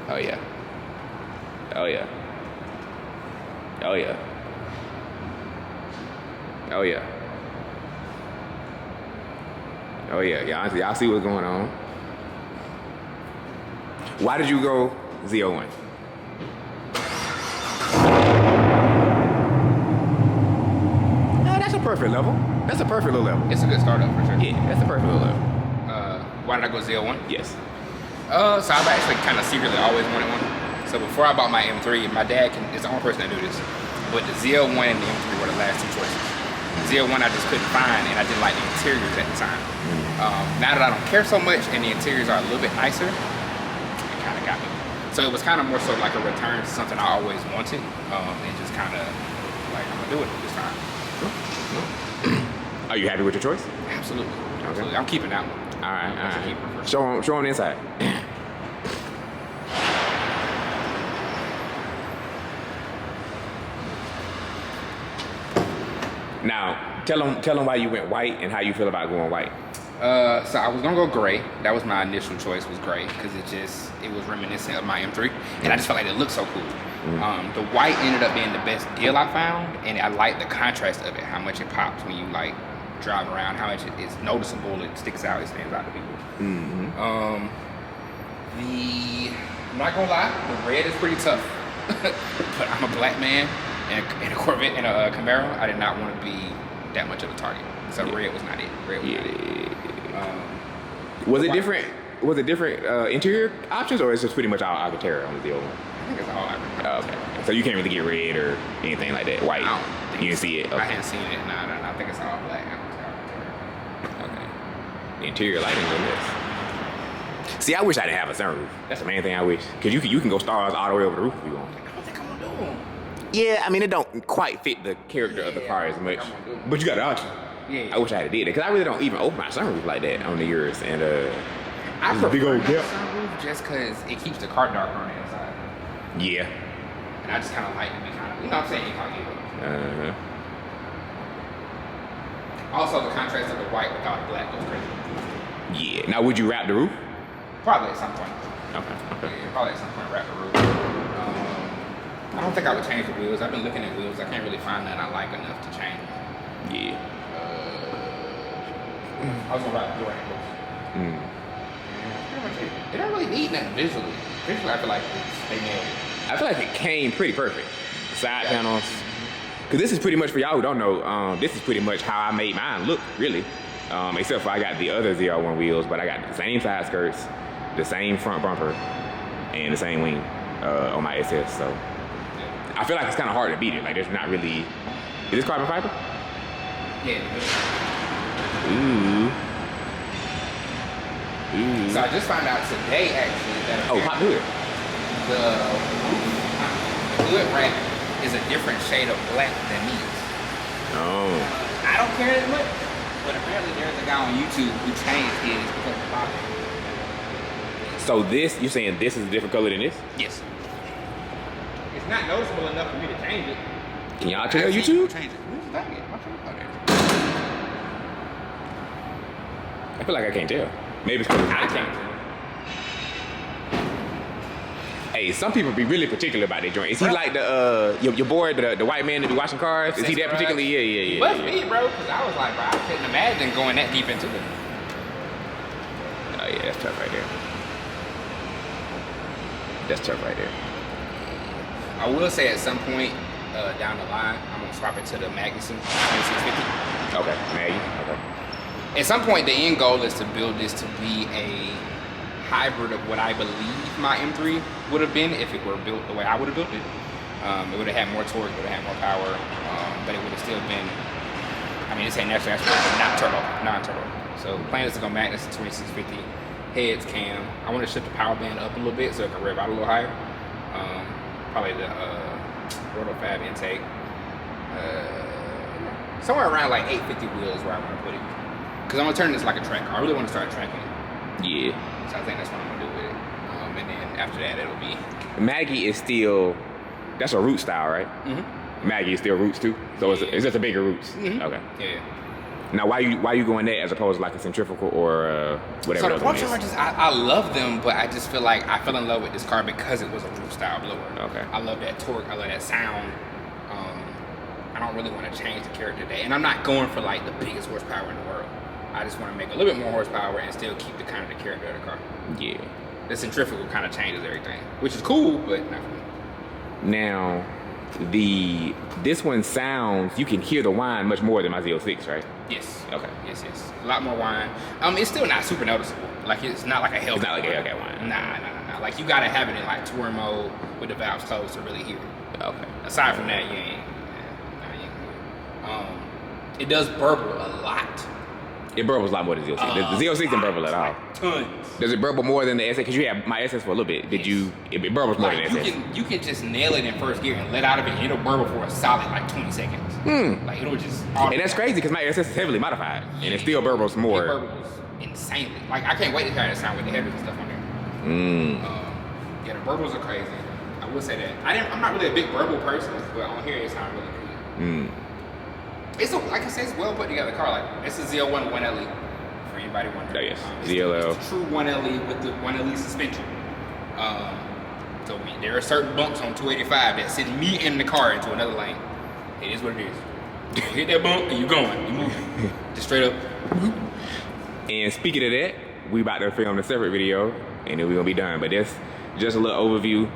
Oh yeah. Oh yeah. Oh yeah. Oh yeah. Oh yeah. Y'all see what's going on. Why did you go ZL1? That's a perfect level. That's a perfect little level. It's a good startup for sure. Yeah, that's a perfect little level. Why did I go ZL1? Yes. So I've actually kind of secretly always wanted one. So before I bought my M3, my dad is the only person that knew this, but the ZL1 and the M3 were the last two choices. ZL1 I just couldn't find, and I didn't like the interiors at the time. Now that I don't care so much and the interiors are a little bit nicer, it kind of got me. So it was kind of more so like a return to something I always wanted, and just kind of like, I'm gonna do it this time. Are you happy with your choice? Absolutely. Absolutely. I'm keeping that one. All right. All right. Show on the inside. Now, tell them why you went white and how you feel about going white. So I was gonna go gray. That was my initial choice, was gray, because it was reminiscent of my M3, and I just felt like it looked so cool. The white ended up being the best deal I found, and I like the contrast of it, how much it pops when you like drive around, how much it's noticeable, it sticks out, it stands out to people. I'm not gonna lie, the red is pretty tough, but I'm a black man in a Corvette and a Camaro. I did not want to be that much of a target, so red was not it. Red was not it. Was it different? Was it different interior options, or is it pretty much all Alcantara on the deal? I think it's all Alcantara. Oh, okay. So you can't really get red or anything like that. White. You didn't see it. Okay. I hadn't seen it. No. I think it's all black. Okay. The interior lighting on this. See, I wish I didn't have a sunroof. That's the main thing I wish. Cause you can go stars all the way over the roof if you want. I don't think I'm gonna do them. Yeah, I mean it don't quite fit the character of the car as much. But you got the option. Yeah. I wish I had did it, cause I really don't even open my sunroof like that on the yours. And I prefer big old sunroof just cause it keeps the car darker on the inside. Yeah. And I just kind of like to be kind of, you know what I'm saying? Uh-huh. Also, the contrast of the white without the black goes crazy. Yeah. Now, would you wrap the roof? Probably at some point. Okay. Yeah, probably at some point wrap the roof. I don't think I would change the wheels. I've been looking at wheels. I can't really find that I like enough to change. Yeah. I was gonna wrap the door handles. Pretty much it. They don't really need nothing visually. Visually, I feel like they nailed it. I feel like it came pretty perfect. Side panels. Cause this is pretty much, for y'all who don't know, this is pretty much how I made mine look, really. Except for I got the other ZL1 wheels, but I got the same side skirts, the same front bumper, and the same wing on my SS. So I feel like it's kind of hard to beat it. Like there's not really. Is this carbon fiber? Yeah. Ooh. So I just found out today, actually, that Pop hood. The hood wrap is a different shade of black than me. Oh. I don't care that much, but apparently there's a guy on YouTube who changed his because of the pocket. So this, you're saying this is a different color than this? Yes. It's not noticeable enough for me to change it. Can y'all tell YouTube? Change it. Who's that? I feel like I can't tell. Maybe it's because I can't tell. Hey, some people be really particular about their joint. Is he like the your boy, the white man that be washing cars? Is he that particularly? Yeah. He must be, bro, because I was like, bro, I couldn't imagine going that deep into it. Oh yeah, that's tough right there. That's tough right there. I will say at some point down the line, I'm gonna swap it to the Magnuson 2650. Okay, Maggie. Okay. At some point, the end goal is to build this to be a hybrid of what I believe my M3 would have been if it were built the way I would have built it. It would have had more torque, would have had more power, but it would have still been, I mean, this ain't natural aspirated, not turbo, non-turbo. So the plan is to go Magnuson 2650, heads, cam. I want to shift the power band up a little bit so it can rev out a little higher. Probably the Roto Fab intake. Somewhere around like 850 wheels where I want to put it. Because I'm going to turn this like a track car. I really want to start tracking it. Yeah. So I think that's what I'm going to do with it. And then after that, it'll be... Maggie is still, that's a root style, right? Mm-hmm. Maggie is still roots too? So it's just a bigger roots? Mm-hmm. Okay. Yeah. Now, why you going that as opposed to like a centrifugal or whatever? So the other one pump is? chargers, I love them, but I just feel like I fell in love with this car because it was a roof style blower. Okay. I love that torque. I love that sound. I don't really want to change the character today, and I'm not going for like the biggest horsepower in the world. I just want to make a little bit more horsepower and still keep the kind of the character of the car. Yeah. The centrifugal kind of changes everything, which is cool, but not for me. Now, this one sounds, you can hear the whine much more than my Z06, right? Yes. Okay. Yes. A lot more whine. It's still not super noticeable. Like it's not like a Hellcat. It's not like a Hellcat whine. Nah. Like you gotta have it in like touring mode with the valves closed to really hear it. Okay. Aside from that, you ain't. It does burble a lot. It burbles a lot more than Z06. The Z06 didn't burble at all. Tons. Does it burble more than the SS? Because you had my SS for a little bit. Did you? It burbles more Like than the SS. you can just nail it in first gear and let out of it, and it'll burble for a solid like 20 seconds. Like it'll just. And that's crazy because my SS is heavily modified, and it still burbles more. It burbles insanely. Like I can't wait to hear that sound with the headers and stuff on there. Yeah, the burbles are crazy. I will say that. I'm not really a big burble person, but on here it sounds really good. It's like I said, it's well put together car. Like it's a ZL1 1LE for anybody wondering. Oh, yes. It's ZL. It's a true 1LE with the 1LE suspension. So there are certain bumps on 285 that send me in the car into another lane. It is what it is. You hit that bump and you're going. You're moving. Just straight up. And speaking of that, we about to film a separate video, and then we're gonna be done. But that's just a little overview.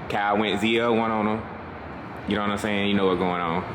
Kyle went ZL1 on him. You know what I'm saying? You know what's going on.